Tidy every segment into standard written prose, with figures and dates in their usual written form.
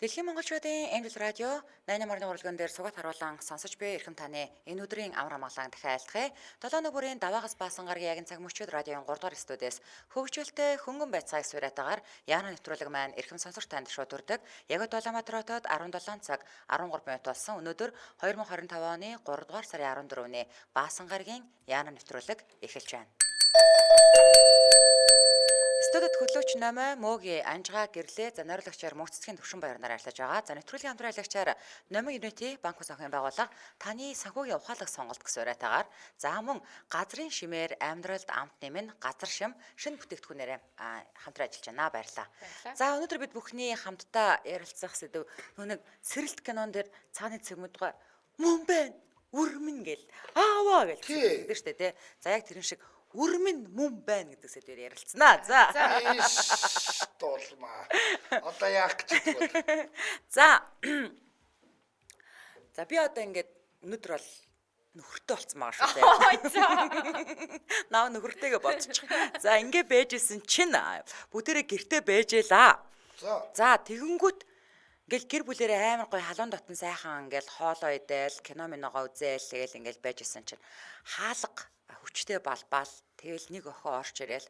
Дэлхийн монголчуудын Эмдэл радио 88-ны урлаган дээр сугат харуулан сонсож буй эрхэм таны энэ өдрийн амар амгалан дахин айлтгая. 7 нүгүрийн даваагас баасан гарагийн ягын цаг мөчид радион 3 дугаар студиэс хөгжүүлтэй хөнгөн байцааг суурайтаагаар яана нэвтрүүлэг маань эрхэм сонсогч танд шууд хүрдэг. Яг Улаанбаатар хотод 17 цаг 13 минут болсон. Өнөөдөр 2025 оны 3 дугаар сарын 14-ний баасан гарагийн яана нэвтрүүлэг эхэлж байна. Студид хөтлөгч Номой Мөгийн Анжгаа гэрлээ за найруулагчаар мөнцөцгийн төвшин баярнаар арлаж байгаа. За нэвтрүүлгийн хамтран аялагчаар Номой Unity банк ус ахын байгууллага таны санхүүгийн ухаалаг сонголт гэсэн уриатаагаар за мөн газрын шимээр амьдралд амт нэмэн газар шим шинэ бүтээгдэхүүнээр хамтран ажиллаж байна. Баярлалаа. За өнөөдөр бид бүхний хамтдаа ярилцах сэдв нэг сэрэлт кинон дээр цааны цэгмүүдгөө мөн байна. Үрмэн гэл ааваа гэл хэлдэг шүү дээ тий. За яг тэрэн шиг үрмэн мөн байна гэдэг сэдвээр ярилцсанаа. За. Дуулмаа. Одоо яах гэж байна? За. За би одоо ингээд өнөөдөр бол нөхөртэй болцсон байгаа шүү дээ. Наа нөхөртэйгээ бодчих. За ингээ бэжсэн чинь бүгдээрээ гэртээ бэжээлаа. За тэгэнгүүт ингээл гэр бүлэрээ амар гоё халуун дотн сайхан ингээл хоолоо идэл кино миногоо үзээл тэгэл ингээл байжсэн чинь хаалга хүчтэй балбаал тэгэл нэг охин орж ирэл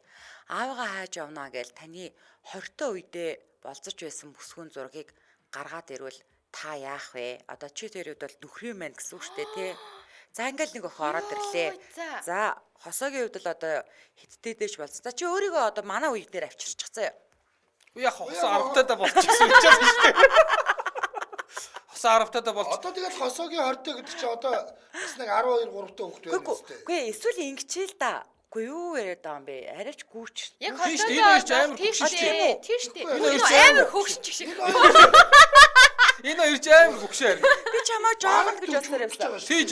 аавыгаа хайж явнаа гээл таны 20-т үедээ болцож байсан бүсгүүн зургийг гаргаад ирвэл та яах вэ? Одоо чи тэр үед бол нөхрийн маань гэсэн үг шүү дээ тий. За ингээл нэг охин ороод ирлээ. За хосоогийн үед л одоо хиттэй дэш болсон. За чи өөрийгөө одоо манай үеиг дээр авчирчихсан юу? Яг хосоо 10-таа болчихсон юм чинь шүү дээ. Хосоо 10-таа болчих. Одоо тэгэл хосоогийн 20-т гэдэг чи одоо бас нэг 12 3-т хүүхэд байна шүү дээ. Үгүй эсвэл ингэчээл та. Үгүй юу яриад байгаа юм бэ? Арайч гүүч. Яг хосоо амар хөгшин тийм шүү дээ. Энэ Амар хөгшин шиг. Энэ хоёр ч амар хөгшөөр. Би чамаа жоохон гэж бодсоор явсан. Тийж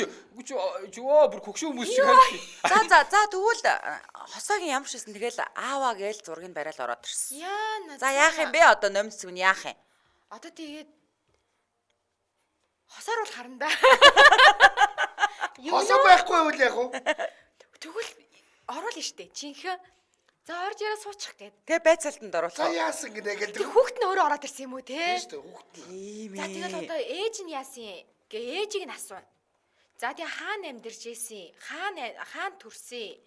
юу бүр хөгшин хүмүүс шиг хайж. За тэгвэл хосоогийн ямар ч байсан тэгэл ааваа гээл зургийг барайл ороод ирсэн. Яа. За яах юм бэ одоо номцгүй нь яах юм? Одоо тэгээд хосоор бол харандаа. Хосоо байхгүй бол яг уу? Тэгвэл оруулна штэ. Жинхэнэ. За орж яриа суучих гээд. Тэгээ байцаалтанд оруулах. За яасан гинэ Тэг гэл. хүүхэд нь өөрөө ороод ирсэн юм уу те? Тийм шүү дээ хүүхэд. Ийм За тэгэл одоо ээж нь яасан гээ ээжийг нь асууна. За тэгээ хаана амьдарч ийсэн? Хаана төрсөн?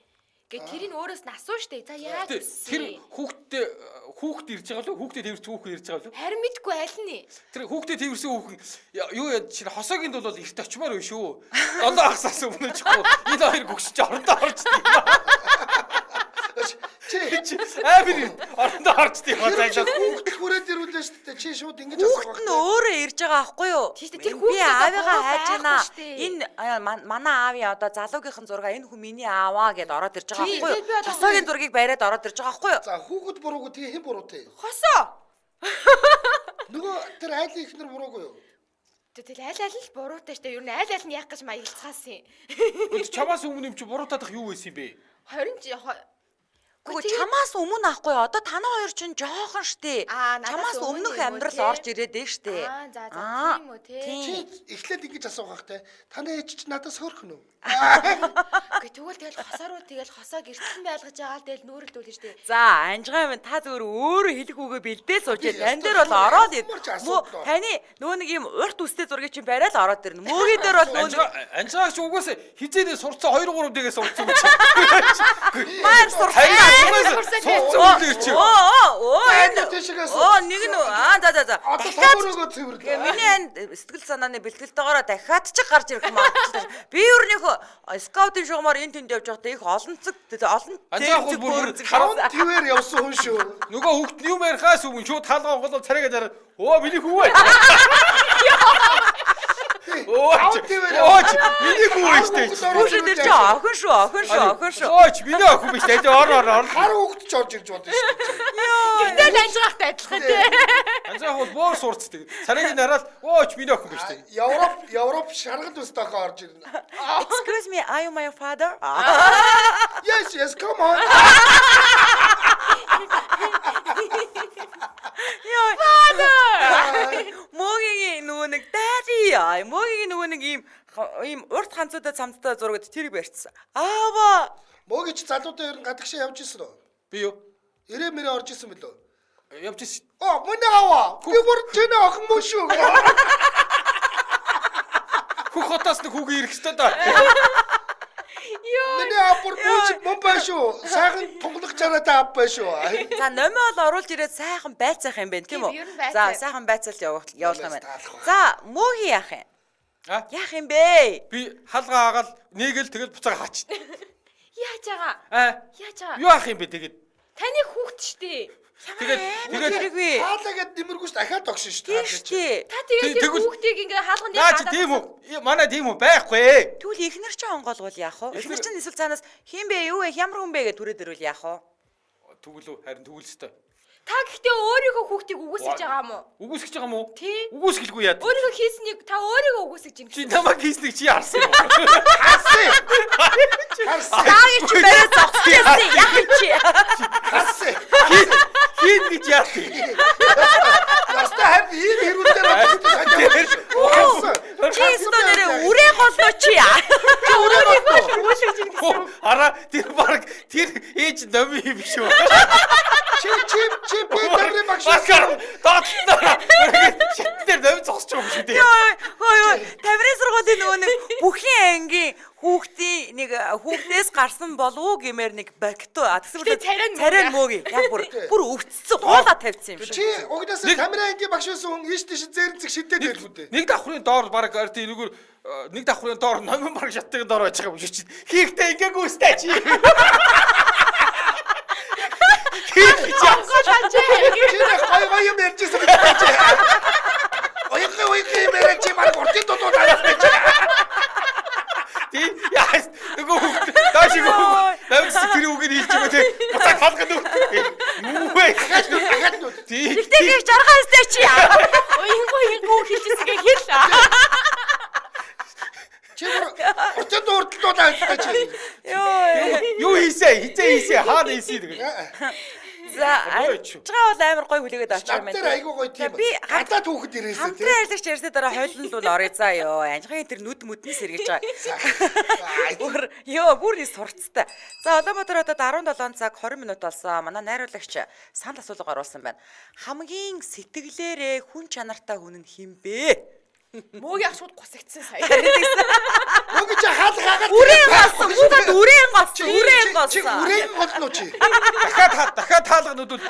Гэ тэрийг өөрөөс нь асуу штэ. За яаж Тэр ирсэн? хүүхэд ирж байгаа лу? Хүүхдээ тэрч хүүхэд ирж байгаа лу? Харин мэдгүй аль нь? Тэр хүүхдээ тэрсэн хүүхэн юу яа чи хосоогийн дул бол эрт очмоор байна шүү. Долоо хасаас өмнө ч гоо энэ хоёр гөгсөж орондоо орж тийм. Чи орондоо орж тийм За хүүхэд хүрээд ирүүлээ шүү дээ. Чи шууд ингэж асуух. хүүхэд нь өөрөө ирж байгаа аахгүй юу? Тэр Би аавыгаа хайж байна. штэ. Энэ манай аавын одоо залуугийнхэн зураг энэ хүн миний ааваа гэдээ ороод ирж байгаа аахгүй юу? би одоо Хосоогийн зургийг бариад ороод ирж байгаа аахгүй юу? За хүүхэд буруугүй тэгээ хэн буруутай? Хосоо. Нөгөө тэр айлын ихнэр буруугүй юу? Тэгэл аль л буруутай штэ. Ер нь аль нь яах гэж маягилцгаасан. Чамаас өмнө юм чи буруутаадах юу байсан юм бэ? 20 Гэхдээ чамаас өмнө ахгүй юу? Одоо танаа хоёр чинь жоохон штэ. Чамаас өмнөх амьдрал орж ирээд дээ штэ. За тийм үү те. Чи эхлээд ингэж асуух те. Таны ээж чи надаас хөөрхөн үү? Гэхдээ тэгэл хосоороо тэгэл хосоо гэртсэн байлгаж байгаа л тэгэл нүүрэлдүүлнэ штэ. За анжгаа минь та зөвөр өөрөө хэлэх үгээ бэлдээ сууж тань дээр бол ороод ир. Таны нөө нэг юм урт үстэй зургийг чинь бариад ороод ирнэ. Мөөгийн дээр бол нөө анжаагч угаасаа хизээдээ сурцсан 2 3 дэгээс сурцсан юм чи. маар сурсан. Нэг нь за. Одоо өөрөө цэвэрлээ. Миний сэтгэл санааны бэлтгэлтэйгээрээ дахиад ч гарч ирэх юм аа. Би өөрнийхөө скаутын шугамаар энэ тэнд явж байхдаа их олон анжаах бүр 5 твээр явсан хүн шүү. Нөгөө хүүхд нь юм ярихаас өмнө шууд хаалгаа голоо царайгаа дараа миний хүү ээ. Миний хүү ээ штэ. Хүүшин дээр чи охин шүү. Ооч миний охин биш дээ. Ор. Хар хүүхд ч орж ирж бодсон шүү. Тэгэл анжгаахтай адилхан те. Анжаах бол боор сурцдаг. Царайгийн дараад ооч миний охин биш дээ. Европ шаргал өстэй охин орж ирнэ. Excuse me, are you my father? Yes, come on. Мөгийн нөгөө нэг daddy мөгийн нөгөө нэг ийм урт ханцуудаа цамцтай зурагд тэрийг барьцсан. Аава. Мөгийн ч залуутай ер нь гадагшаа явж ирсэн үү? Би юу? Ирээ мэрээ орж ирсэн мөлөө. Явж ирсэн. Мөн аваа. Би бүр чиний охин мөн шүү. Хөх хотоос нэг хүүгээ ирэх ёстой да. Миний апур мөн байна шүү. Сайхан тунгалах чараатай ав байна шүү. За номоо бол оруулж ирээд сайхан байцаах юм байна тийм үү? За сайхан байцаалт явуулах юм байна. За мөөгийн яах юм? Яах юм бэ? Би халгаа агаал нэгэл тэгэл буцаага хаач. Яаж байгаа? Яаж байгаа? Юу аах юм бэ тэгээд? Таны хүүхд штэ. Тэгээд Хаалаагээд нэмэргүйс дахиад тогшин шүү. Та тэгээд хүүхдийг ингээ хаалганд наа чи тийм үү? Манай тийм үү байхгүй. Тэгвэл ихнэр ч онгоолгол яах вэ? Ихнэр чинь эсвэл цаанаас хин бэ юу вэ? Ямар хүн бэ гэж түрээд ирвэл яах вэ? Түгэлөө харин түгэлстэй. Та гэхдээ өөрийнхөө хүүхдийг үгүйсгэж байгаа юм уу? Үгүйсгэж байгаа юм уу? Тий. Үгүйсгэлгүй яа. Өөрийнхөө хийснийг та өөрийгөө үгүйсгэж юм. Чи намайг хийснийг чи харсан юм уу? Харсан. Яагаад чи бэрээ зогсчихсан? Яах чи? Харсан. Хийн гэж яах вэ? Яста хав ийм хэрүүгээр харсан. Чи стонэрэ үрээ голлоо чи яа? Чи өөрийгөө Үгүйсгэж юм гэсэн. Ара тэр баг тэр ээж номи юм шүү. Чи Питерний багш. Доотлоо. Читтэр номи зогсож байгаа юм шүү дээ. Йоо, таврын сургуулийн нөгөө нэг бүхний ангийн хүүхдийн нэг хүүхдээс гарсан болов уу гэмээр нэг бакту царай мөөгийн яг бүр өвцсөн хуулаа тавьсан юм Чи шиг. угнаас камера ангийн багш байсан хүн ийш тийш зээрэнцэг шидээд байлгүй дээ. Нэг давхрын доор баг арти нүгүр нэг давхрын доор номин баг шаттыг доор байж байгаа юм шиг чи. Хийхтэй ингээгүй өстэй чи. Чи гой юм ярьжсэн гэдэг чи. Ой мэрэ чи баг уртын дуудаад авах. Тий яас нөгөө даашиг намайг тэр үгээр хэлж байгаа тий буцаад халгад нүвэ Дахиад нүд. тий Тэгтээ жаргаа өстэй чи яа? Ууггүй хэлчихсгээ хэл. Чи уртын дуудаад авах чи. юу хийсэ хаана хийсэ гэдэг. За ажгаа бол амар гой хүлээгээд очиж юм байна. Тэр айгуу гоё тийм. Би гадаад хүүхэд ирээсэ тийм. Хамтран ажиллагч ярьсны дараа хойлон л орё заа ёо. Анжихын тэр нүд мүднээс сэргэж байгаа. Бүр и сурцтай. За Улаанбаатар хотод 17 цаг 20 минут болсон. Манай найруулагч санал асуулга оруулсан байна. Хамгийн сэтгэлээрээ хүн чанартай хүн нь хэн бэ? Мөөг яг шууд гусагдсан сая. Мөнгө чи хаалгаагаад Үрэн голсон. Бүгд үрэн голсон. Үрэн чи голсон. үрэн голно чи. Дахиад хаалганууд бол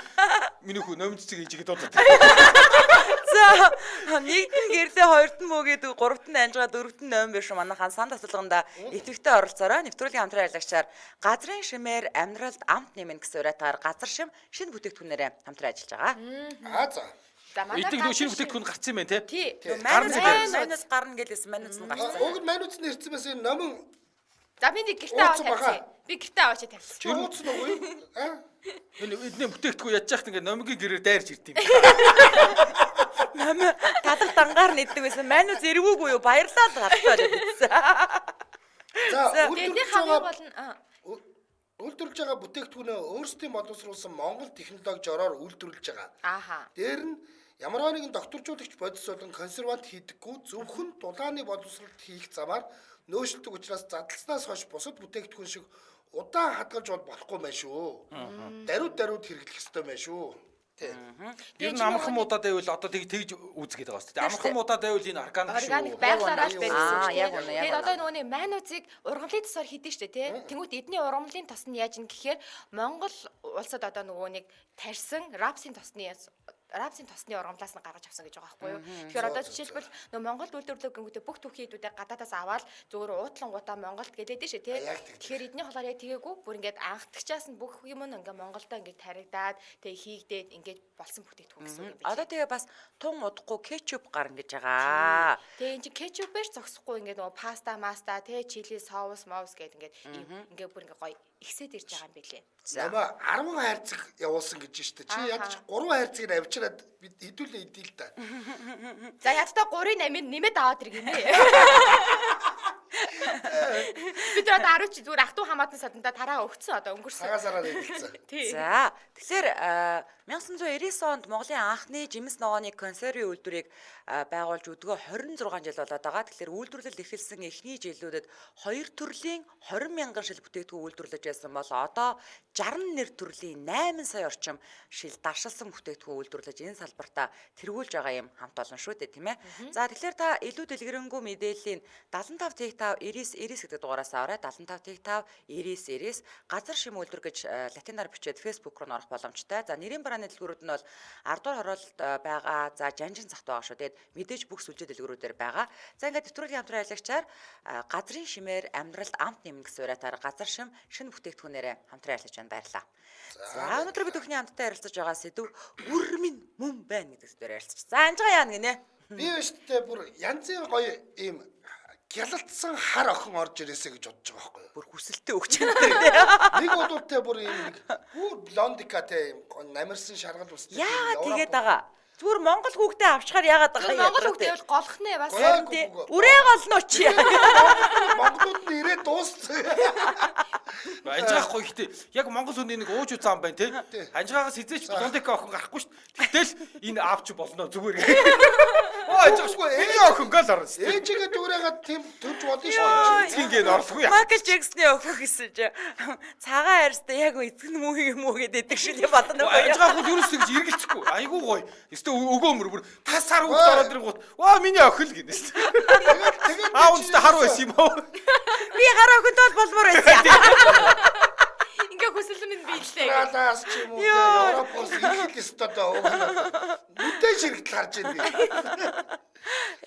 миний хүү номццэг ижигэд дуудаад. За нэгдэн гэрлээ хоёрт нь мөгээд гуравт нь анжгаа дөрөвт нь ном биш манайхан санд асуулганда идэвхтэй оролцоорой. Нэвтрүүлгийн хамтран ажиллагчаар газрын шимээр амьдралд амт нэмэн гэсэн уриатаар газар шим шинэ бүтээгдэхүүнээр хамтран ажиллаж байгаа. За. За манай Эдгээр шинэ бүтээгдэхүүн гарсан юм байна тий. Манайс гарна гэлээсэн манайс нь гарсан. Уг манайц нэрсэн байсан номон За би нэг гэртээ аваад тавьсан. Би гэртээ аваад тавьсан. чи ууцсан уу юу? Энэ бүтээгдэхүүн ядж яхад ингээ номгийн гэрээр дайрч ирд юм. Нам талах дангаар нэгдэг байсан. Манайс эргүүгүй юу? Баярлалаа гадтаа гэсэн. За Тэдний хамгийн гол нь үйлдвэрлэж байгаа бүтээгдэхүүнээ өөрсдийн боловсруулсан Монгол технологи жороор үйлдвэрлэж байгаа. ааха. Дээр нь ямар нэгэн докторжуулагч бодис болон консервант хийдэггүй зөвхөн дулааны боловсролт хийх замаар нөөцлөдөг учраас задлснаас хойш бусад бүтээгдэхүүн шиг удаан хадгалж болохгүй мэн шүү. Даруйд хэрэглэх ёстой мэн шүү. Тэр нь амархан муудаад байвал одоо тэгж үүсгээд байгаа шүү дээ. Амархан муудаад байвал энэ органик Органик байглаараа л байсан. Яг үнэ. Тэгээд одоо нөгөө мануцыг ургамлын тосоор хийдэж штэ тий. Тэнгүүт эдний ургамлын тос нь яаж юм гэхээр Монгол улсад одоо нөгөө нэг тарьсан рапсын тосны ургамлаас нь гаргаж авсан гэж байгаа байхгүй юу. Тэгэхээр одоо жишээлбэл нөгөө Монголд үйлдвэрлэх гингүүтээ бүх түүхий хэдүүдээ гадаадаас аваад зөвхөн уутлангуудаа Монголд гэлээд штэ тий. Тэгэхээр эдний холоор яг тэгээгүй бүр ингээд анхдагчаас нь бүх юм нь ингээд Монголдоо ингээд таригдаад тэгээ хийгдээд ингээд болсон бүтээгдэхүүн гэсэн үг юм байна. Одоо тэгээ бас тун удахгүй кетчуп гарна гэж байгаа. Тэгээ энэ чи кетчупээр зогсохгүй ингээд нөгөө паста, тэгээ чили, соус, гэдэг ингээд бүр ингээд гоё ихсээд ирж байгаа юм билээ. Намаа 10 хайрцаг явуулсан гэж штэ. Чи ядч 3 хайрцгийг авчираад бид хэдүүлээ идэе л та. За ядтаа 3-8-ыг нэмээд аваад ирэх юм ээ. Бид одоо 10 чи зүгээр ах トゥ хамаатан саданда тараага өгцөн одоо өнгөрсөн. Цагаасаараа хэлсэн. Тий. За тэгэхээр 1999 онд Монголын анхны жимс ногооны консервийн үйлдвэрийг байгуулж өдгөө 26 жил болоод байгаа. Тэгэхээр үйлдвэрлэл эхэлсэн эхний жилүүдэд 2 төрлийн 20 мянган шил бүтээгдэхүүн үйлдвэрлэж байсан бол одоо 60 нэр төрлийн 8 сая орчим шил даршилсан бүтээгдэхүүн үйлдвэрлэж энэ салбартаа тэргүүлж байгаа юм хамт олон шүү дээ, тийм ээ. За тэгэхээр та илүү дэлгэрэнгүй мэдээллийн 75 T5 99 гэдэг дугаараас аваарай. 75 T5 99 газар шим үйлдвэр гэж латинаар бичээд Facebook руу орох боломжтой. За нэрийн барааны дэлгүүрүүд нь бол 10 дугаар хороолт байгаа. За жанжин цагт байгаа шүү. Тэгээд мэдээж бүх сүлжээ дэлгүүрүүдээр байгаа. За ингээд нэвтрүүлгийн хамтран аялагчаар газрын шимээр амьдралд амт нэмнэ гэсэн уриатаар газар шим шинэ бүтээгдэхүүнээрээ хамтран ажиллаж байна. Баярлалаа. За өнөөдөр бид бүхний хамтдаа ярилцаж байгаа сэдв үр минь мөн байна гэдэг зүйлээр ярилцаж. За анжгаа яана гинэ. Би өштэй бүр янзын гоё ийм гялалтсан хар охин орж ирээсэ гэж бодож байгаа байхгүй юу? Бүр хүсэлтээ өгч байгаа. Нэг удаатай бүр ийм нэг блондикатэй ийм намирсан шаргал устай. Яагаад тэгээд байгаа? Зүгээр Монгол хүүхдээ авчхаар яагаад байгаа юм? Монгол хүүхдээ бол голох нэ бас. Үрээ голно чи. Монголууд нь ирээд дууссан. Анжгаахгүй ихтэй яг Монгол хүний нэг ууж зам байна тий. Анжгаагаас хизээч блондика охин гарахгүй шүү дээ. Гэтэл энэ аавч болно зүгээр. Анжгаахгүй энэ охин гал орно шүү дээ. Ээжигээ дүүрээгээ тийм төрж болно шүү дээ. Эцгийн орлохгүй яа. Майкл Джексны охин гэсэн чи цагаан хайрстай яг эцэг нь муу юм уу гэдэг шиг болно. Анжгаахгүй юу ч гэж эргэлцэхгүй. Айгуу гоё. Өстө өгөөмөр бүр тасаар хүүхд ороод ирэнгүүт ваа миний охин л гинэ шүү дээ. Тэгээд аа үнэндээ харуу байсан юм уу? Би гараа охинтой болмоор байсан. Ингээ хүсэлмэн биелээ. Радаас ч юм уу Европоос ирэх ёстой доо. Нүдэн ширэгдэл гарч ирнэ.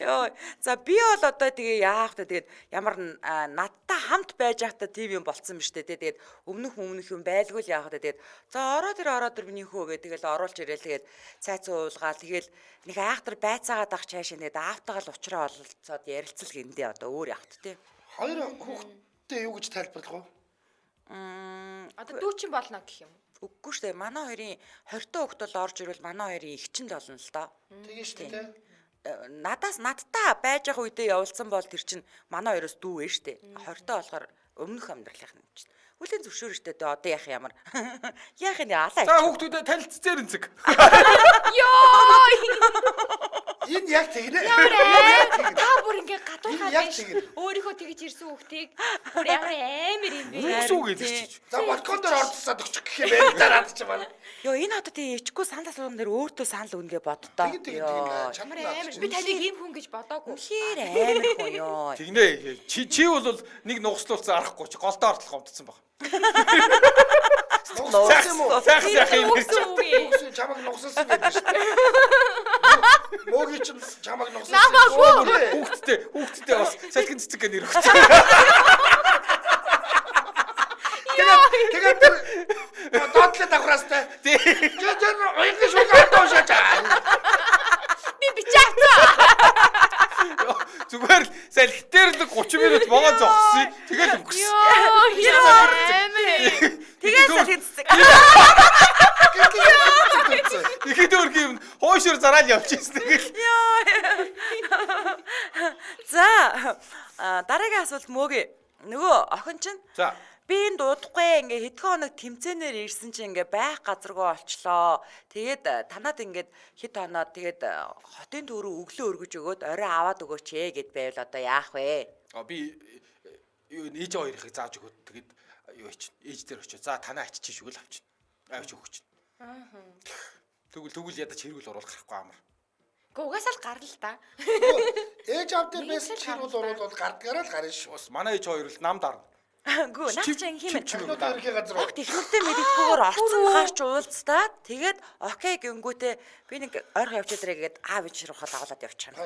Йоо. За би бол одоо тэгээ яах вэ? Тэгээд ямар надтай хамт байж байхдаа тийм юм болцсон биз дээ. Тэгээд өмнөх юм байлгүй л яах вэ? Тэгээд за ороод ир миний хөө гэдэг тэгэл оруулж ирээл тэгээд цайц уулгаал тэгээд нэг айхтар байцаагаад ах чаашаа тэгээд аавтайгаа л уучраа олцоод ярилцал гиндээ одоо өөр яах вэ? Хоёр хүүхдтэй юу гэж тайлбарлах вэ? Одоо дүүчин болно гэх юм. Үгүй шүү дээ. Манай хоёрын 20 хүүхд бол орж ирвэл манай хоёрын эгчэнд болно л доо. Тэгээ шүү дээ. Надтай байж байгаа үедээ явуулсан бол тэр чинь манай хоёроос дүү вэ штэ. 20-тоо болохоор өмнөх амьдралынх нь чинь. Хүлэн зөвшөөрөн штэ одоо яах ямар. Яах юм алаа. За хүүхдүүдэд танилццээр энцэг. Йоо! Энэ яг тэгнэ. Та бүр ингээ гадуурхаа Яг биш. тэгнэ. Өөрийнхөө тэгж ирсэн хүүхдийг бүр ямар амар юм бэ? Үсүү гэдэг чи. За балкон дээр орцсаад өгчих гэх юм байна. Дараад ч байна. Йоо энэ одоо тий ичгүй санал асуусан дээр өөртөө санал үнгээ боддоо. Тэгээ Амар амар. Би таныг ийм хүн гэж бодоогүй. Хэр амар хүн ёо. Тэгнэ. Чи бол нэг нугслуулсан арахгүй чи голдоо ортлох умдсан баг. Нугссан юм уу? Сайхан юм. Нугсан чамаг нугссан гэдэг шүү дээ. Мөөгийн ч чамаг нугссан. Хүүхдтэй бас салхин цэцэг гэнэ нэр өгч. Тэгээд тэр доотлоо давхраастай. Тэр оюутны шууд хатаа шаач. Би бичээцээ. Зүгээр л салхитээр л 30 минут могоо зогссон. Тэгээд өгсөн. Йоо, амар. Тэгээд салхин цэцэг. Ихэд өөр юм хойшоор зараад явчихсан. Тэгэл. За дараагийн асуулт мөөгээ. Нөгөө охин чинь За. би энэ дуудахгүй ингээ хэдхэн хоног тэмцээнээр ирсэн чинь ингээ байх газаргүй олчлоо. Тэгээд танад ингээд хэд хоноод тэгээд хотын төрөө өглөө өргөж өгөөд орой аваад өгөөч гэд байвал одоо яах вэ? Би ээж хоёрыг зааж өгөөд тэгээд юу ич ээж дээр очиж за танаа ачиж шүгэл авчих. Авч өгч. Тэгвэл ядаж хэрүүл оруулах гарахгүй амар. Гэхдээ угаасаа л гарна л да. Ээж аав дээр байсан хэрүүл орвол гардгаараа л гарна шүү. Бас манай ээж хоёр л нам дарна. Гүү наач химэн. Чинүүд ерхий газар. Огт ихнэртэй мэддэггүйгээр орцсон гарч уулзтаа тэгээд окей гингүүтээ би нэг ойрхон явж идрээ гээд аав ич руу дагуулад явчихна.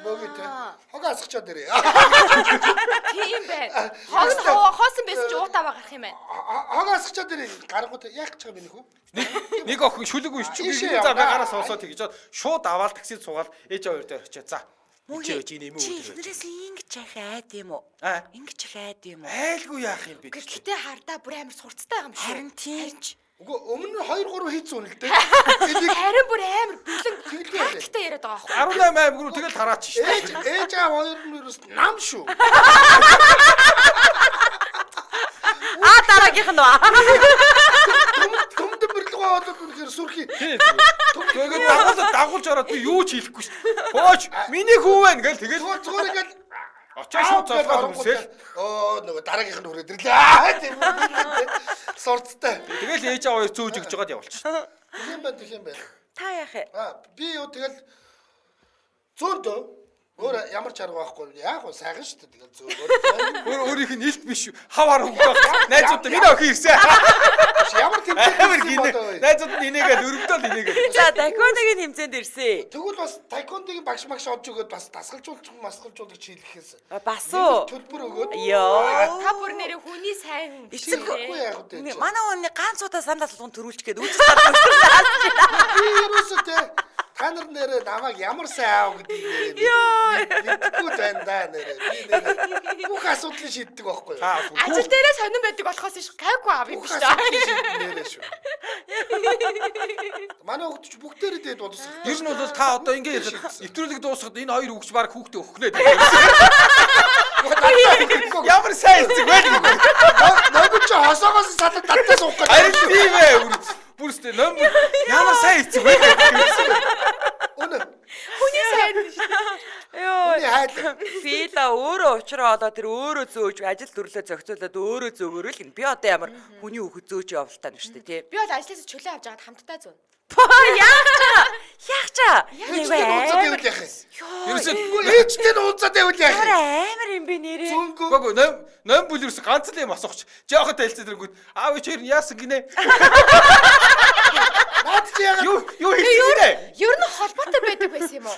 Мөөгийн те. Хог асгачаад ирээ. Тийм байна. Хоосон байсан ч уутаа гарах юм байна. Хог асгачаад ирээ. Гаргууд яах гэж байгаа юм бэ нөхөө? Нэг охин шүлэг үйч за би гараа сонсоод тэгж шууд аваад таксид суугаад ээж хоёр дээр очиж за чи ийм үү чи нэрээс ингэж яах айд юм уу? Ингэж яах айд юм уу? айлгүй яах юм бэ? Гэтэ хардаа бүр амар сурцтай байгаа юм шиг. Харин тийм. Үгүй өмнө нь 2 3 хийцэн үнэ л дээ. Харин бүр амар бэлэн тактиктэй яриад байгаа байхгүй. 18 аймаг руу тэгэл тараач шүү. Ээж аав хоёр нь ерөөс нам шүү. Дараагийнх нь ба. Төмдөн бэрлэгөө болоод үнэхээр сүрхий. Тэгээд дагуулж ороод би юу ч хийхгүй шүү. Хөөч миний хүү байна гэл тэгэл Зүгээр ингээд очоо шууд цолгоод үрсэл. Нөгөө дараагийнх нь хүрээд ирлээ. Тийм үү. Сурцтай. Тэгэл ээж аваа хоёр зөөж өгч жагаад явуулчих. Тэг юм байна. Та яах вэ? Би юу тэгэл зөөндөө өөр ямар ч арга байхгүй. Яг уу сайхан шүү дээ. Тэгэл зөөгөө. Өөрийнх нь илт биш хаваар хөнгөх. Найзууд миний охин ирсэн. Ямар тэмцээн гинэ. Найзууд нь инээгээл өрөвдөл инээгээл. За тайкондогийн хэмжээнд ирсэн. Тэгвэл бас тайкондогийн багш магш олж өгөөд бас масгалжуулж хийлгэхээс. Бас уу. Төлбөр өгөөд. Йоо. Та бүр нэрээ хүний сайн Эцэггүй яг үү. Манай өнний ганцуудаа сандал болгон төрүүлчих гээд үүсэж байгаа. Би ерөөсөө тэ та нар нэрээ намайг ямар сайн аав гэдгийг мэдгүй байна да нэрээ. Би нэрээ бүх асуудлыг шийддэг байхгүй юу? ажил дээрээ сонирн байдаг болохоос иш гайгүй аав юм Бүх шүү асуудлыг дээ. шийддэг нэрээ шүү. Манай хүүхд ч бүгдээрээ дээд бодсон. Ер нь бол та одоо ингэ нэвтрүүлэг дуусгаад энэ хоёр хүүхч баг хүүхдээ өгөхнээ. Ямар сайн эцэг байл. Нөгөө ч хосоогоос сатад таттай суух гэж. Харин тийм ээ. Бүрстэй ном ямар сайн эцэг байл. Үнэ. Хүний сайн шүү дээ. Йоо. Үний хайл. Фила өөрөө уучраа одоо тэр өөрөө зөөж ажил төрлөө зохицуулаад өөрөө зөөгөөрөө л би одоо ямар хүний хүүхэд зөөж явуултаа нь шүү дээ тий. Би бол ажлаас чөлөө авч байгаад хамтдаа зүүн. Яах чаа. Ээжтэй уулзаад байвал яах юм? Ерөөсөө Ээжтэй уулзаад байвал яах юм? Амар юм бэ нэрээ. Зөнгөө. гоо ном бүл ерөөсө ганц л юм асууч. Жоохот хэлцээд ирэнгүүт аав ич хоёр нь яасан гинэ. Наад чи яагаад Юу хийлээ? Ер нь холбоотой байдаг байсан юм уу?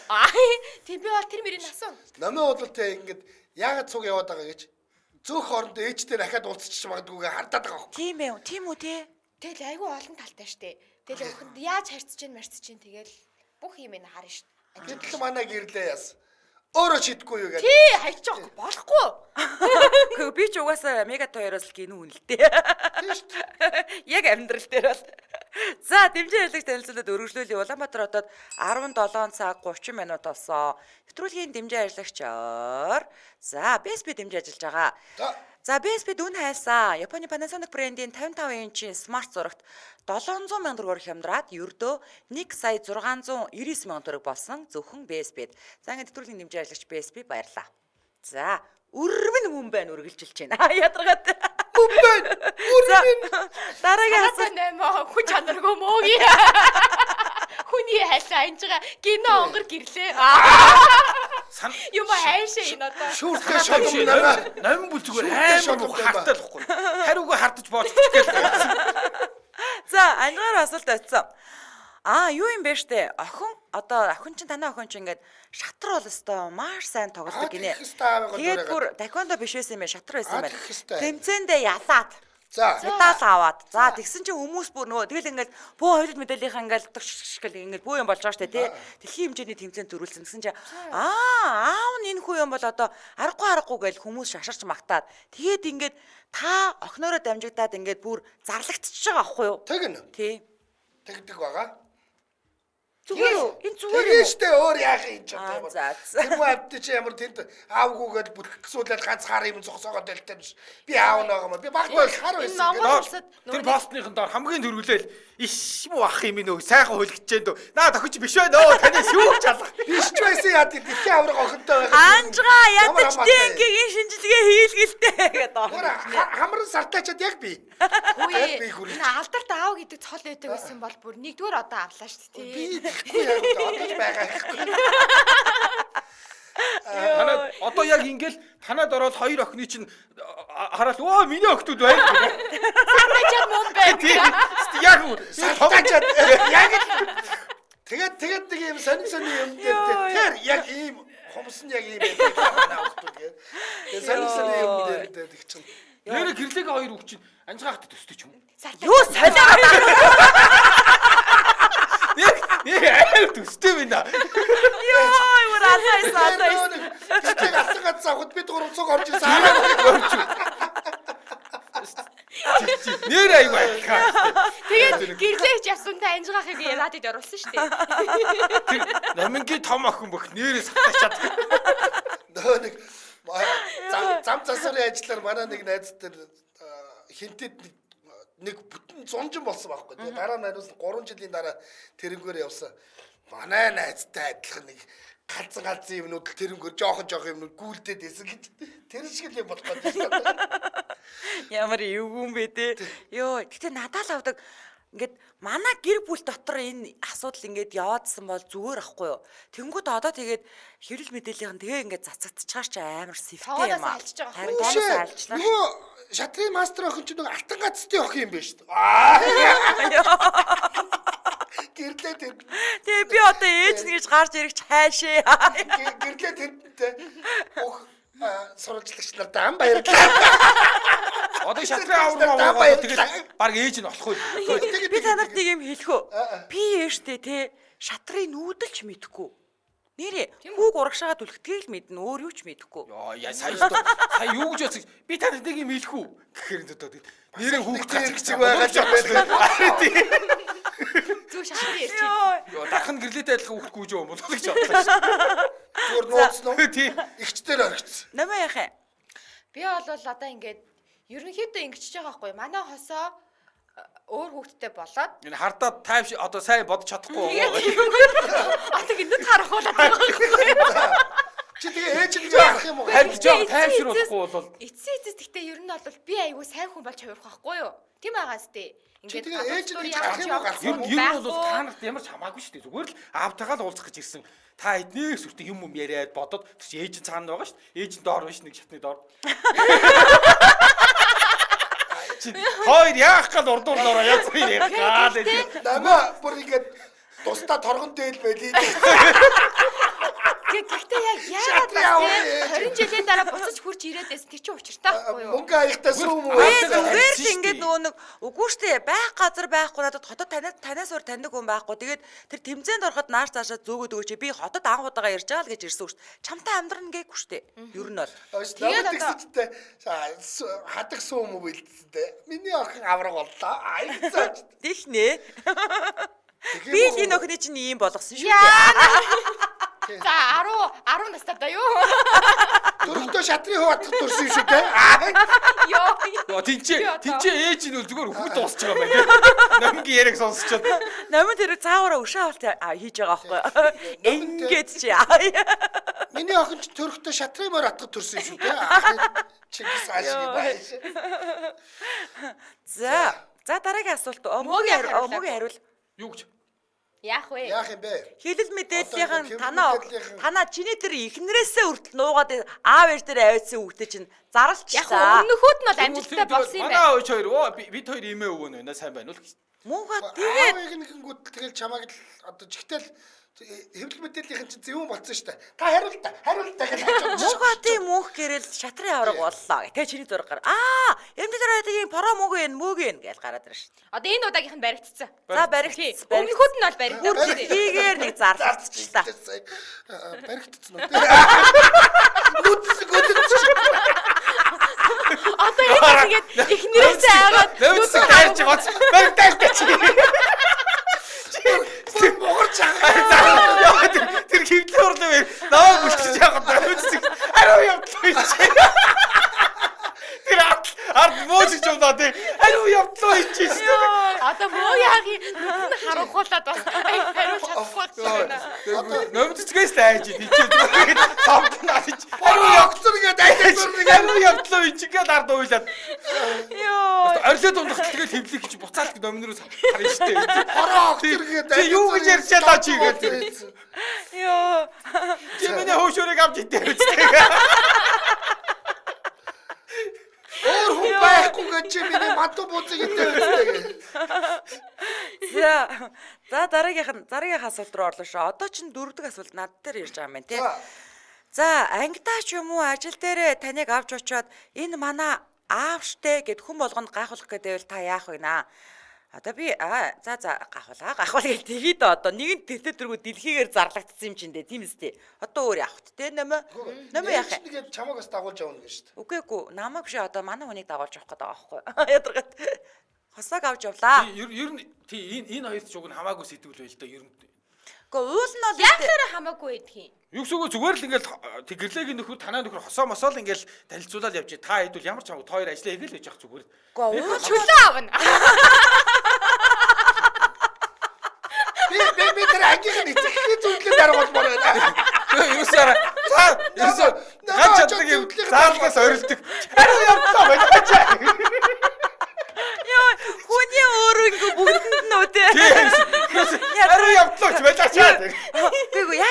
Тийм би бол тэр мөрийн асуу. намын бодлоо те ингээд яагаад цуг яваад байгаа гэж зөөх орондоо ээжтэй дахиад уулзчих магадгүйгээ хардаад байгаа хөө. Тийм үү те. Тэгэл айгүй олон талтай штэ. Тэгэл өхөнд яаж харьцаж гин марцаж гин тэгэл бүх юм ин харна штэ. Гэтэл манай гэрлээ яс. Өөрөө шидэхгүй юу гэж. Тий хайчих жоохгүй болохгүй. Гэхдээ би ч угаасаа мега тойроос л гинүү үнэлтэй. Тийм шүү дээ. Яг амьдрал дээр бол. За дэмжин ярилцлагч танилцуулаад өргөжлүүлээ. Улаанбаатар хотод 17 цаг 30 минут болсон. Нэвтрүүлгийн дэмжин ярилцлагчаар за BSB дэмжиж ажиллаж байгаа. За BSB дүн хайсан. Японы Panasonic брендийн 55 инчийн смарт зурагт 700 сая төгрөгөөр хямдраад ердөө 1,699,000 төгрөг болсон зөвхөн BSB-д. За ингээд нэвтрүүлгийн дэмжин ярилцлагч BSB баярлаа. За өрмөн хүн байна үргэлжилж байна. Ядаргаад. Хүн байна. Өрмөн. Дараагийн Хасаа нэмээ хүн чанаргүй мөөгийн. Хүний хайлаа анж байгаа гинэ онгор гэрлээ. Юм хайшаа энэ одоо. Шүүртэй шалгам намаа. Ном бүл зүгээр амар хартаа л ихгүй. Хариугаа хартаж бооччих гээл. За ангаар асуулт очсон. Юу юм бэ штэ? Охин чинь танай охин чинь ингээд шатар бол өстой маш сайн тоглодог гинэ. Тэгээд бүр таквондо биш байсан юм байна, шатар байсан юм байна. Тэмцээндээ ялаад. За. Медаль аваад. За тэгсэн чинь хүмүүс бүр нөгөө тэгэл ингээд бөө хоёрд медалийнхаа ингээд гэл ингээд бөө юм болж байгаа штэ тий. Дэлхийн хэмжээний тэмцээнд зөрүүлсэн гэсэн чинь аав нь энэ хүү юм бол одоо аргагүй гэл хүмүүс шашарч магтаад. Тэгээд ингээд та охиноороо дамжигдаад ингээд бүр зарлагдчихж байгаа аахгүй юу? Тэгнэ. Тий. Тэгдэг байгаа. Зүгээр үү? Энэ зүгээр Тэгээ үү? штэ өөр яах юм ч юм бол. За. Тэр авд чи ямар тэнд аавгүйгээл бүтгэсүүлээд ганц хар юм зогсоогоод байлтай биш. Би аав байгаа маа. Би багтаа хар байсан. Тэр постныхын доор хамгийн төрүүлээл иш муу ах юм нөө сайхан хөлгөж дээ. Наа тохиж биш байна өө таны шүүх чалах. Биш ч байсан яа тийм их авраг охинтой байгаа. Анжгаа ядаж дэнгийн шинжилгээ хийлгэлтэй гэдэг Гура хамран сартаачаад яг би. Хөөе. Энэ алдарт аав гэдэг цол байдаг байсан бол бүр нэгдүгээр одоо авлаа шүү дээ. Би ихгүй яг одоо байгаа ихгүй. Танаа одоо яг ингээл танаад ороод хоёр охины чинь хараад өө миний охтууд байна. Сартаачаад мөн байна. Яг Сартаачаад яг тэгээд нэг юм сонин юм дээр тэр яг ийм хомс нь яг ийм байна охтууд гээ. Тэгээд сонин юм дээр тэг чинь. нэр гэрлэг хоёр үг чинь анжгаахт төстэй ч юм. Юу солиороо Айл төстэй байна. Йоо, уралайсаа. Тэг асгад завхад бид 300 орж ирсэн хараа. Нэр аягүй адилхан. Тэгээд гэрлээч ясунтай анжгаахыг радиод оруулсан шүү дээ. Номингийн том охин бүх нэрээ сатачаад. Нөө нэг зам засварын ажиллаар манай нэг найз дээр хинтэд нэг бүтэн 100 жин болсон байхгүй. Тэгээ дараа нь ариус 3 жилийн дараа тэрнгөөр явсан. Манай найзтай адилхан нэг галзан юмнууд тэрнгөөр жоохон юмнууд гүйлдээд байсан гэж тэр шиг л болох гэдэг. Ямар эвгүй юм бэ те. Йоо, гэтээ надад л авдаг ингээд манай гэр бүл дотор энэ асуудал ингээд яваадсан бол зүгээр ахгүй юу. Тэнгүүд одоо тэгээд хэвлэл мэдээллийн тэгээ ингээд цацагдчихаар ч амар сэвтэй юм аа. Тоноос альчлаа. Нөгөө шатрын мастер охин ч нөгөө алтан гацтын охин юм байна шүү дээ. Гэрлээ тэнд. Тэгээ би одоо ээж нь гэж гарч ирэх хайшээ. Гэрлээ тэндтэй. Сурвалжлагч нартай ам баярлалаа. Одоо шатрын аврал тэгээд баг ээж нь болохгүй. Би танарт нэг юм хэлэх үү? Би ээжтэй те шатрын нүүдэлч мэдэхгүй. Нэрээ хүүг урагшаагаад үлгтгийг л мэднэ, өөр юу ч мэдэхгүй. Яа сая юу гэж бодсон. Би танарт нэг юм хэлэх үү? Гэхээр нэрээ хүүгтэй цэг байгаа ч байна. Зүг шатрын ярьж. Йоо дахин гэрлээтэй адилхан хүүхдгүй ч юм бол гэж бодлоо. Зүгээр нууцлаа. Тий. Игчдэр орчихсон. Намаа яах юм? Би бол одоо ингээд ерөнхийдөө ингэчихэж байгаа байхгүй. Манай хосоо өөр хүүхдтэй болоод энэ хардаад тайвш одоо сайн бодож чадахгүй. одоо гинэд харахуулаад байгаа байхгүй. Чи тэгээ ээж нь яах юм уу? Харин жоо тайвшруулахгүй бол эцсээс гэхдээ ер нь бол би айгүй сайн хүн болж хувирах байхгүй юу? Тийм байгаас тээ. Ингээд ээж нь яах юм уу? ер нь бол та нарт ямар ч хамаагүй шүү дээ. Зүгээр л аавтайгаа л уулзах гэж ирсэн. Та эднээс үртэ юм яриад бодоод тэр чи ээж нь цаана байгаа шүү дээ. Ээж нь доор биш нэг шатны доор. Хоёр яах гал урдуурлаараа яг хоёр ярих гал ээ. Намаа бүр ингээд тусдаа торгон дээл байлээ. Гэхдээ яг яагаад 20 жилийн дараа буцаж хурж ирээд байсан тий чи учиртай байхгүй юу? Мөнгө аяхтаа сүүм үү? Зүгээр л ингээд нөгөө нэг үгүй штэ байх газар байхгүй надад хотод танаас өөр таньдаг хүн байхгүй. Тэгээд тэр тэмцээнд ороход нааш цаашаа зөөгөөд өгөөч би хотод анх удаага ярьж байгаа л гэж ирсэн шүү дээ. Чамтай амьдрна гээгүй штэ. Ер нь бол. Тэгээд тэгсэжтэй хадаг сүүм үү бэлдсэндээ. Миний охин авраг боллоо. Айцаач. Дих нэ. Би л энэ охины чинь ийм болгосон шүү дээ. За 10 настайдаа юу? Дөрөвдөө шатрын хуваадах дурсан юм шүү дээ. Йоо. Тинчээ ээж нь зүгээр хүү дуусч байгаа юм байна. Номгийн яриг сонсчод. Намын тэр цаагаараа өшөө авалт хийж байгаа байхгүй. Ингээд чи. Миний охин ч төрөхдөө шатрын морь атгах төрсөн юм шүү дээ. Чингис хаашиг байж. За дараагийн асуулт өмгийн хариул. Юу гэж? Яах вэ? Яах юм бэ? Хилэл мэдээллийн танаа чиний тэр ихнэрээсээ хүртэл нуугаад аав ээж дээр аваадсан хүүхдээ чинь зарлчихлаа. Яг өмнөхөд нь бол амжилттай болсон юм байна. Манай ээж хоёр бид хоёр имээ өвгөн байна сайн байна уу гэж. Муухай тэгээд аавыг нэгэнгүүт тэгэл чамайг л одоо жигтэл хэвлэл мэдээллийн чинь зөвөн болсон шүү дээ. Та хариулт гэж хаач. муухай тийм мөнх гэрэл шатрын авраг боллоо. Тэгээ чиний зураг гар. Эмдэлэр ийм поро мөгөн гэж гараад ирж шин. Одоо энэ удаагийнх нь баригдсан. За баригдсан. Өмнөхөд нь бол баригдсан. Хийгээр нэг зарлцчихлаа. Баригдсан уу? Нүдсгөөд Одоо энэ тэгээд ихнэрээсээ агаад Нөөцөг тайлж гоц. Баригдaalтай чи. Могорч аа. Тэр хөвлөө урлаа вэ? Наваа бүшгэж яагаад нөөцөг ариу явдлаа чи. Тэр ард мөөж юм даа тий. Ариу явдлаа чи. Одоо муу яах юм? Нүд нь харуулхуулаад бас хариулж чадахгүй байна. Нөөцгөөс тайж тийч. Самтнаа чи. Ариу явцсан гэдэг айдас Ариу явдлаа чи гээд ард уйлаад. Йоо. Орилоо дундах тэгээд хөвлөг гэж буцаалт номнороос харна штэ. Хороо өгчөргээд Чи юу гэж ярьчаалаа чи гээд. Йоо. Чи миний хөшөөрийг авч идэх үстэй. өөр хүн байхгүй гэж чи миний мату бууцыг идэх үстэй. За дараагийн асуулт руу орлоо шүү. Одоо чинь дөрөвдөг асуулт над дээр ирж байгаа юм байна тий. За ангидаа ч юм уу ажил дээр таныг авч очоод энэ манай аав штэ гэд хүн болгонд гайхуулах гэдэг байвал та яах вэ наа? Одоо би за гахвал гэж тэгээд одоо нэгэн тэртээ дөрвөө дэлхийгээр зарлагдсан юм чинь дээ тийм үстэй. Одоо өөр явах те нөмө яах вэ? Тэгээд чамаг бас дагуулж явна гэж шүү дээ. Үгүй намайг биш одоо манай хүнийг дагуулж явах гэдэг байгаа байхгүй. Ядаргаад хосоог авч явлаа. Ер нь тий энэ хоёрт ч уг нь хамаагүй сэтгүүл байл та ер нь. Гэхдээ уул нь бол Яахаар хамаагүй байдгийг. Юу гэсэн зүгээр л ингээл гэрлэгийн нөхөр танаа нөхөр хосоо мосоо л ингээл танилцуулаад явж та хэдүүл ямар ч хамаагүй та хоёр ажиллаа хийгээл байж явах зүгээр. Гэхдээ уул Чөлөө авна. Би тэр ангийнх нь эцэг зүйлээ даргуулмаар байна. Юусаар за ганц чаддаг юм заарлаас орилдог. Харин явдлаа байж. Яа хүний өөрөнгө бүгдэнд нь үү те. Харин явдлаа ч байлаа. Тэгвэл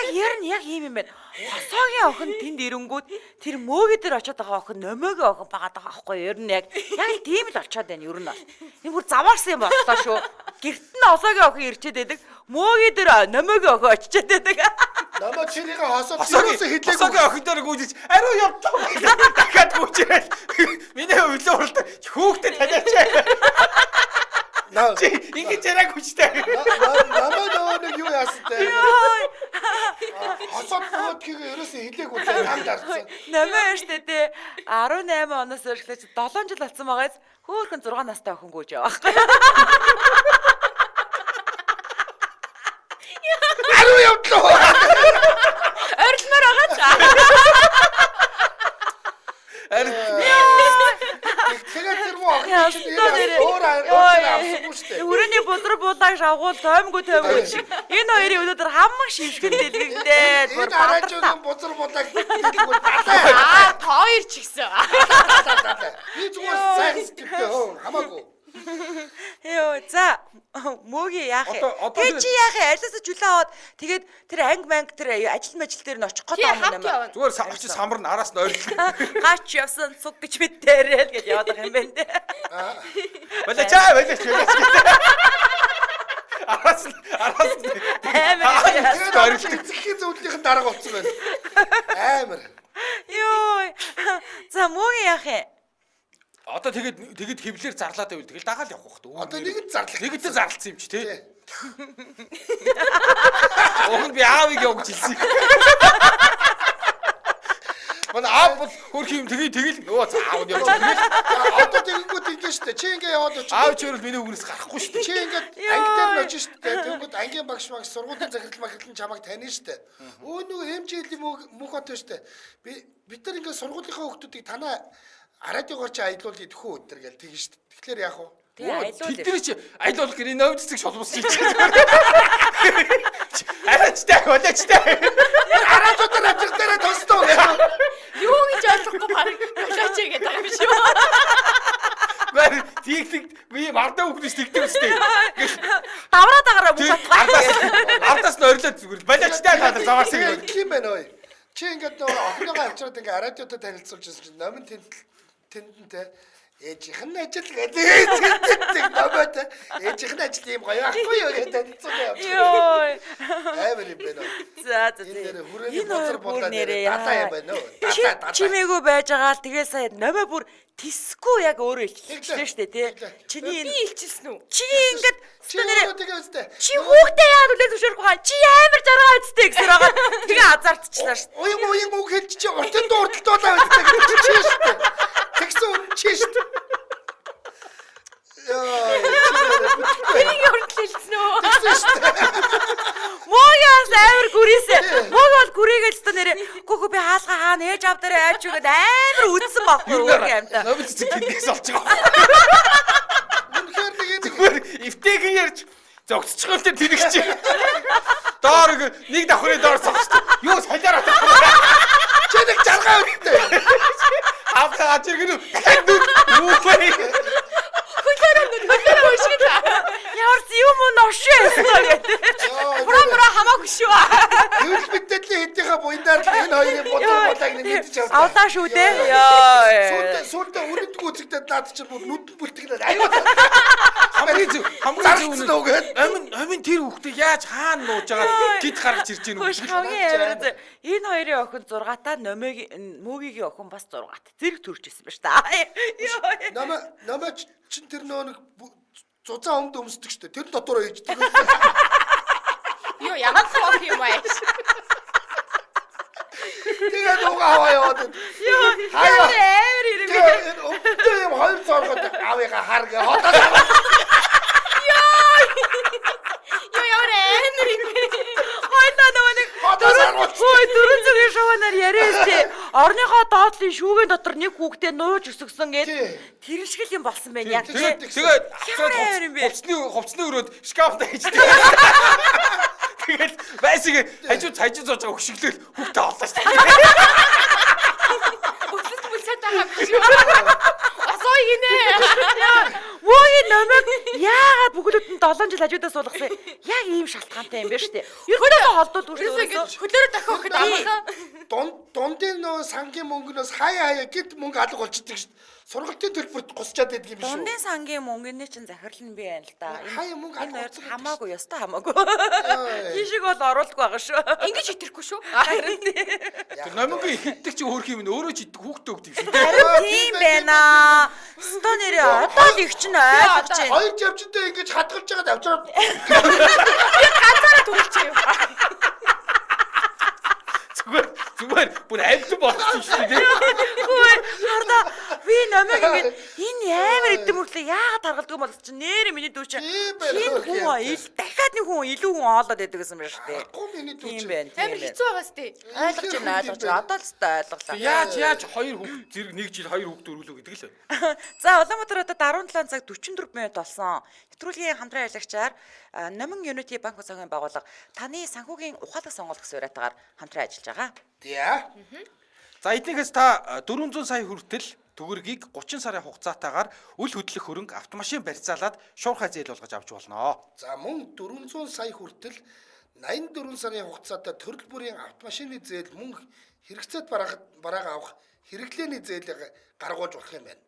яг ийм юм байна. Хосоогийн охин тэнд ирэнгүүд тэр мөөгийн дээр очиод байгаа охин нөмөөгийн охин байгаад байгаа байхгүй юу? Ер нь яг тийм л болчиход байна ер нь. Энэ бүр заваарсан юм боллоо шүү. Гэрт нь хосоогийн охин ирчээд байдаг. Мөөгийн дээр нөмөөгийн охин очиод байдаг. Намаа чинийгээ хосоод юусоо хэлээгүй. Хосоогийн охин дээр гүйж ариу явдлаа. Дахиад гүйжээл. Миний өвлөө уралд хүүхдэд таниачаа. Ингээд зэрэг хүчтэй. Намаа нэг юу яасан те. Хосоод нөгөөдхийг ерөөсөө хэлээгүй те хамт арцсан. Намаа штэ те 18 оноос өрхлөж 7 жил болсон байгаас хөөхөн 6 настай охин гүйж яваа байхгүй. Ариу явдлаа. Орилмоор байгаа ч. Тэгээд тэр муу өөр авсахгүй шүү дээ. Өрөөний бодроо буулаа шавгуул тоймгүй шиг. Энэ хоёрын өнөөдөр хамаг шилхэн дэлгэгдээ. Энэ араажуугийн бузар булааг хэлэхгүй далаа. Та хоёр ч гэсэн. Би зүгээр сайн сэтгэвтэй хөө хамаагүй. Йоо за мөөгийн яах вэ? Тэгээ чи яах вэ? Ажлаасаа чөлөө аваад тэгээд тэр анги тэр ажил дээр нь очих гээд байгаа юм байна. Зүгээр очиж самар нь араас нь ойрлоо. Гач явсан цуг гэж битээрэл гэж яваад байгаа юм байна те. Балачаа. Араас Тэгээд эцэгхийн зөвлөлийн дарга болсон байна. Амар. Йоо. За мөөгийн яах вэ? Одоо тэгэд хэвлэр зарлаад байвал тэгэл дагаал явах бах түү. Одоо нэгэн зарлах. Нэгэн зарлцсан юм чи тий. Охин би аавыг явж хэлсэн. Манай аав бол хөрх юм тэгэл өө заав нь явж тэгэл. Одоо тэгэнгүүт ингэ штэ. Чи ингэ яваад очих. Аав ч өөрөө миний үгнээс гарахгүй штэ. Чи ингэ анги дээр нь очиж штэ. Тэгэнгүүт ангийн багш сургуулийн захирал чамайг таних штэ. Өө нөгөө хэмжээлийн мөнх хот штэ. Бид нар ингэ сургуулийнхаа хүүхдүүдийг танаа радиогоор чи аялуул идэх үү өдр гэл тэгэн штт. Тэгэхээр яах вэ? Тэдний чи аялуулах гэрээ нөөд цэцэг шолбосон чи. Арачтай болоочтой. Араачуудаар ажиг дээр тостоо. Юу гэж ойлгохгүй барыг болооч гэдэг юм шүү. Гэр тийг би мардаа өгнөс тэгдэг үстэй. Давраад агараа бүгд ардаас нь орилоод зүгээр болоочтой хаад заваарсан юм. Тийм байна ой. Чи ингээд охиноогоо авчираад ингээ радиотод танилцуулж байсан чинь номын тэндэнтэй ээжийнх нь ажил гэдэг бабатай ээжийнх нь ажил юм гоё ахгүй юу гэдэг танилцуулаа явж. Йоо. Амар юм байна. За. Энэ хүрээний бузар болоо нэрээ дата юм байна уу? Дата. Чимээгүй байж байгаа л тэгээ сая номоо бүр тисгүй яг өөрөө илчилсэн шүү дээ тий. Чиний Би илчилсэн үү? чи ингээд чи тэгээ үстэй. чи хүүхдээ яагаад үлээ зөвшөөрөх вэ? Чи амар жаргаа үстэй гэсэн байгаа. Тэгээ азартчихлаа шүү. Уян үг хэлж чи уртын дурдталдуулаа үстэй гэж чи шүү дээ. Тэгсэн чи шүү дээ. Энийг урдлэлсэн үү? Мууяас амар гүрээсэ. Муу бол гүрээгээл өстө нэрэ. Гүгү би хаалга хаана ээж авдараа айж үгээд амар үдсэн байхгүй юу юмдаа. Номын цэцэг тэндээс олж байгаа. Үнэхээр нэг Зүгээр эвтэйгэн ярьж зогсчихвол тэр тэнэг чи. Доор нэг давхрын доор согч. Юу солиороо. чи нэг жаргаа үстэй. Хавтаа чиргэн үү. Юу вэ? Ямар юм ношээ эсвэл Бра хамаагүй шүү. Юу мэдээлэл хэдийнхаа буйнаар энэ хоёрын бодлого болоог мэдчих авсан. авлаа шүү дээ. Яа. Сүлдө үнэндгүй үзэгдээд наад чинь бүр нүдэн бүлтгэнээр аюул. Хамгийн зөв амин тэр хүүхдийг яаж хаана нууж байгаа гид гаргаж ирж гэнэ үү? Энэ хоёрын охин 6-таа мөөгийн охин бас 6-т зэрэг төрчихсэн ба ш та. Намаа чин тэр нөө зузаан өмд өмсдөг штэ. Тэр дотор ээждэг. Юу ямар хоо юм аа. Тэгээд угаа аваа яваад. Яа, амар ирэв. Тэгээд өмдөө юм хоёр цоргод авыгаа харгаа хотоо. Юу ямар амар юм. Хойлоо нэг дөрөв зэрэг шаванаар яриас тий. Орныхоо доотлын шүүгэн дотор нэг хүүхдээ нууж өсгсөн гээд тэр шиг юм болсон байна яг тий. Тэгээд хувцсны өрөөд шкафтай хийжтэй. Тэгээд байсыг хажуу сууж байгаа хөшиглөл хүүхдээ оллоо шүү дээ. Өсөлт бүлсэт байгаа биш үү? Асуу гинэ. Воо намайг яагаад бүгд нь 7 жил хажуудаа суулгасан. Яг ийм шалтгаантай юм байна шүү дээ. Ерөнхийдөө холдоод үргэлжлүүлсэн. Хөлөөрөө дахиад өгөхөд амархан. Дундын нөө сангийн мөнгнөөс хаяа гит мөнгө алга болчихдаг шүү дээ. Сургалтын төлбөрт гусчаад байдаг юм биш үү? Дундын сангийн мөнгөний чинь захирал нь би байна л да. Хаяа мөнгө алга хоёр болчихдаг. хамаагүй ёстой хамаагүй. Тийшиг бол оруулах байгаа шүү. Ингэж хитерхгүй шүү. Тэр номингийн ихэндэг чи өөрх юм өөрөө ч идэх хүүхдээ өгдөг шүү дээ. Харин тийм байна. Sto нэрээ одоо л их чинь ойлгож байна. Хоёр жавчтай ингэж хадгалж байгаад авчраад Ганцаараа түлхчих юм. Зүгээр бүр амьд болчихсон шүү дээ. Хөөе хардаа би намайг ингэж энэ амар идэм мөрлөө яагаад таргалдаг юм бол чи нэрэ миний дүү чи дахиад нэг хүн илүү хүн оолоод байдаг гэсэн байна шүү дээ. гоо миний дүү. Тийм байна. Амар хэцүү байгаас тээ. Ойлгож байна. Одоо л өстой ойлголоо. Яаж хоёр хүүхд зэрэг нэг жил хоёр хүүхд өргөлөө гэдэг л. За Улаанбаатар хотод 17 цаг 44 минут болсон. Нэвтрүүлгийн хамтран ажиллагчаар Номин Unity банк цагийн байгууллага таны санхүүгийн ухаалаг сонголт гэсэн уриатгаар хамтран ажиллаж байгаа. Яа. За эднийхээс та 400 сая хүртэл төгрөгийг 30 сарын хугацаатаагаар үл хөдлөх хөрөнгө автомашин барьцаалаад шуурхай зээл болгож авч болно. За мөн 400 сая хүртэл 84 сарын хугацаатай төрөл бүрийн автомашины зээл мөн хэрэгцээт бараага авах хэрэглээний зээлийг гаргуулж болох юм байна.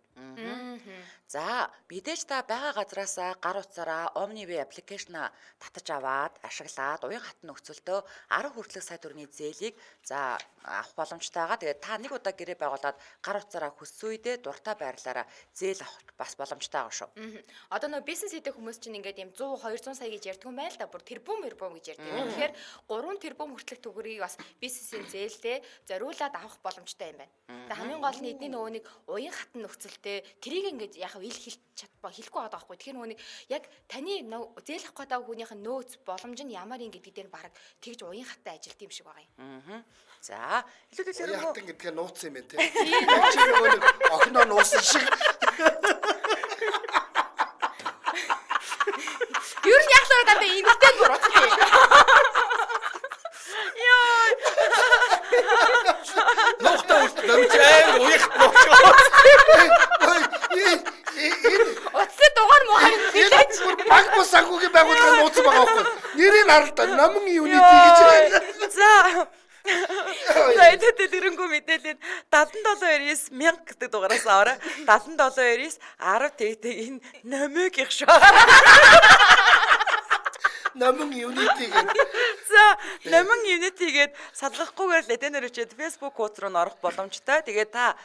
За мэдээж та байгаа газараасаа гар утсаараа Omniv аппликейшн татаж аваад ашиглаад уян хатан нөхцөлдөө 10 хүртэлх сая төгрөгийн зээлийг за авах боломжтой байгаа. Тэгээд та нэг удаа гэрээ байгуулад гар утсаараа хүссэн үедээ дуртай байрлалаараа зээл авах бас боломжтой байгаа шүү. Одоо нөө бизнес хийдэг хүмүүс чинь ингээд юм 100 200 сая гэж ярьдаг юм байна л да. Бүр тэрбум гэж ярьдаг. Тэгэхээр 3 тэрбум хүртэлх төгрөгийг бас бизнесийн зээлдээ зориулаад авах боломжтой юм байна. Тэгээд хамгийн гол нь эдний нөгөө нэг уян хатан нөхцөлтэй тэрийг ингээд яг хэлж чадбаа хэлэхгүй байгаа байхгүй. Тэгэхээр нөгөө нэг яг таны зээл авах гэдэг хүнийх нь нөөц боломж нь ямар юм гэдгийг дээр баг тэгж уян хатан ажилт юм шиг байгаа юм. За илүүдэл Уян хэрэггүй. хатан гэдгээ нууцсан юм байна те. Чи нөгөө нэг охиноо нуусан шиг. Юу нь яг л одоо ингээдтэй буруутгий. Нухта намж амар уяхт болчихоо. Утсны дугаар муугаар хэлээч. Баг бос санхүүгийн байгууллага нууцсан байгаа байхгүй. Нэрийг харалта Номин Unity гэж байна. За Найдад тэрнгүү мэдээлэл 7729 1000 гэдэг дугаараас аваарай. 7729 10 тэгтэг энэ номыг их шүү. Номин Unity гэдэг. За Номин Unity гээд салгахгүйгээр л эдэнэр өчөөд Facebook хуудас руу орох боломжтой. Тэгээд та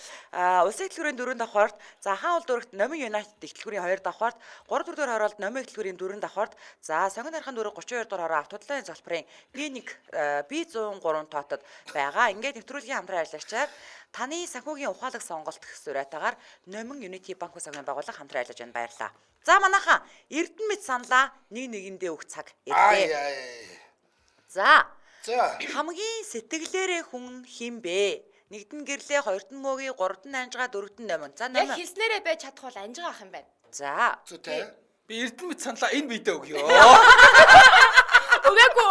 улсын хөтөлбөрийн 4 давхарт, за хаан улс дүүрэгт Номин United хөтөлбөрийн 2 давхарт, 3 дүгээр хороолт Номин хөтөлбөрийн 4 давхарт, за сонгон нархан дүүрэг 32 дугаар хороо автодлын залбарын B1 B103 тоотод байгаа. Ингээд нэвтрүүлгийн хамтран ажиллагчаар таны санхүүгийн ухаалаг сонголт гэсэн уриатаагаар Номин Unity банк цагийн байгууллага хамтран ажиллаж байна. Баярлалаа. За манайхан Эрдэнэ мэд саналаа нэг нэгэндээ өгөх цаг ирлээ. За хамгийн сэтгэлээрээ хүн хин бэ? Нэгдэн гэрлээ, хоёрт нь мөөгийн, гуравт нь анжгаа, дөрөвт нь номин. За яг хэлснээрээ байж чадах бол анжгаа ах юм байна. За. Би Эрдэнэ мэд саналаа энэ видео өгье. Үгээгүй.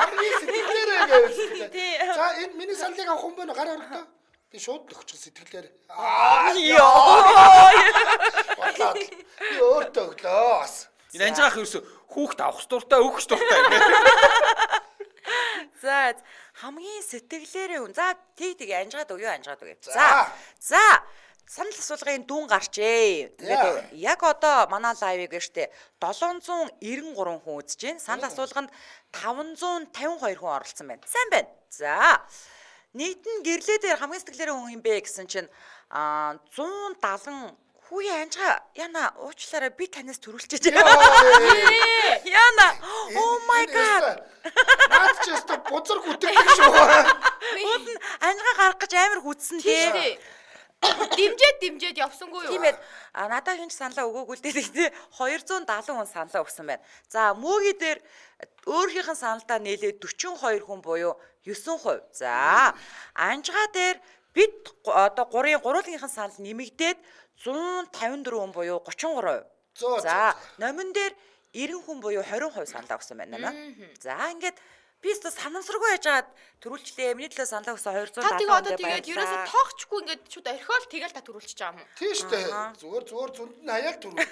Хамгийн сэтгэлээрээ гэвэл. За энэ миний саналыг авах юм байна гар өргөдөө. Би шууд өгчих сэтгэлээр. Бодлоо. Би өөртөө өглөө бас. Энэ анжгаах ерөөсө хүүхд авах дуртай өгөх дуртай юм. За хамгийн сэтгэлээрээ хүн. За тэг анжгаад өгье. За санал асуулгын дүүн гарчээ. Тэгээд яг одоо манай лайвыг штэ 793 хүн үзэж байна. Санал асуулганд 552 хүн оролцсон байна. Сайн байна. За нэгдэн гэрлээ дээр хамгийн сэтгэлээрээ хүн юм бэ гэсэн чинь 170 Хүүе анжгаа яна уучлаарай би танаас төрүүлчихэж байна. Яна. Oh my god. Наад ч яста бузар гүтэлдэг шүү. Ууд нь анжгаа гарах гэж амар хүдсэн тий. Димжээд явсангүй юу? Тийм ээ. Надад хинч саналаа өгөөгүй л дээ. 270 хүн саналаа өгсөн байна. За мөөгийн дээр өөрийнх нь саналдаа нээлээд 42 хүн буюу 9%. За анжгаа дээр бид одоо гурвуулгийнх нь санал нэмэгдээд 154 хүн буюу 33%. За номин дээр 90 хүн буюу 20% саналаа өгсөн байна наа. За ингээд би ч санамсаргүй яжгаад төрүүлчлээ. Миний төлөө саналаа өгсөн 270 хүн. Та тэгээ одоо тэгээд ерөөсө тоохчгүй ингээд шууд орхиол тэгэл та төрүүлчих байгаа юм. Тийм шүү дээ. Зүгээр зүнд нь хаяал төрүүлж.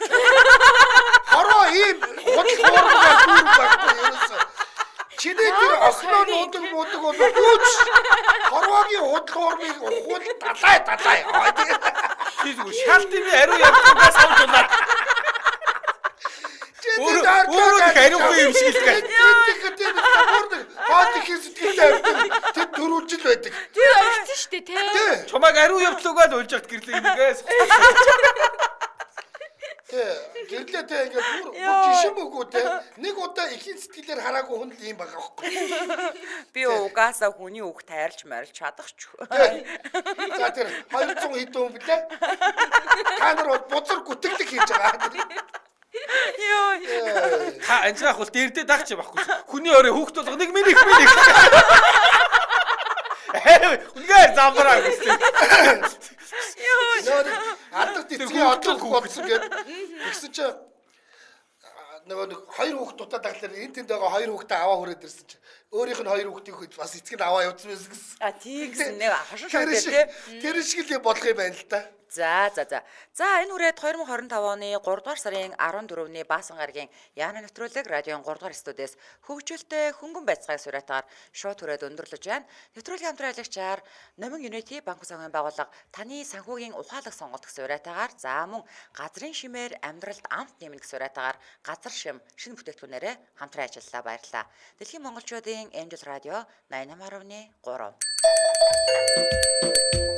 Хороо ийм худал хуурмаар дүүр байхгүй ерөөсө. Чиний тэр охноо нуудаг бол гүйч. Хорвогийн худал хуурмыг ухуул далай. Тийм үү шалт юм хариу явуулгаас хамтуулаад. Өөрөө хариугүй юм шиг л байна. Хаад их сэтгэлтэй тэр төрүүлж л байдаг. Тэр орхисон шүү дээ тий. Чамайг хариу явуулаагаад уйлж явт гэрлээ нэгээс. Гэрлээ те ингээд бүр жишээ мөгөө те нэг удаа ихийн сэтгэлээр хараагүй хүн л юм байгаа байхгүй. Би угаасаа хүний үг тайрлж марилж чадах ч. За тэр 200 хэдэн хүн блэ? Та нар бол бузар гүтгэлэг хийж байгаа. Йоо. Та анжгаах бол дээрдээ дагч байхгүй. Хүний орой хүүхд болго нэг минь. Үнээр замбараа гэсэн. Алдар тэцгийн одоо болсон гэдэг. Тэгсэн чи нөгөө хоёр хүүхд дутаа даглаар энэ тэнд байгаа хоёр хүүхдээ аваа хүрээд ирсэн чи өөрийнх нь хоёр хүүхдийг бас эцэг нь аваа явуулсан байсан гэсэн. Тийм гэсэн нэг хашин шат тий. Тэр шиг л болох юм байна л да. За энэ хүрээд 2025 оны 3 дугаар сарын 14-ний Баасан гарагийн Яна нэвтрүүлэг радион 3 дугаар студиэс хөгжөлтэй хөнгөн байцгааг сураатаар шууд хүрээд өндөрлөж байна. Нэвтрүүлгийн хамтраалагчаар Номин Unity банк санхүүгийн байгууллага таны санхүүгийн ухаалаг сонголт гэх сураатаагаар за мөн газрын шимээр амьдралд амт нэмэх гэх сураатаагаар газар шим шинэ бүтээгдэхүүнээрээ хамтран ажиллалаа баярлалаа. Дэлхийн монголчуудын Angel Radio 88.3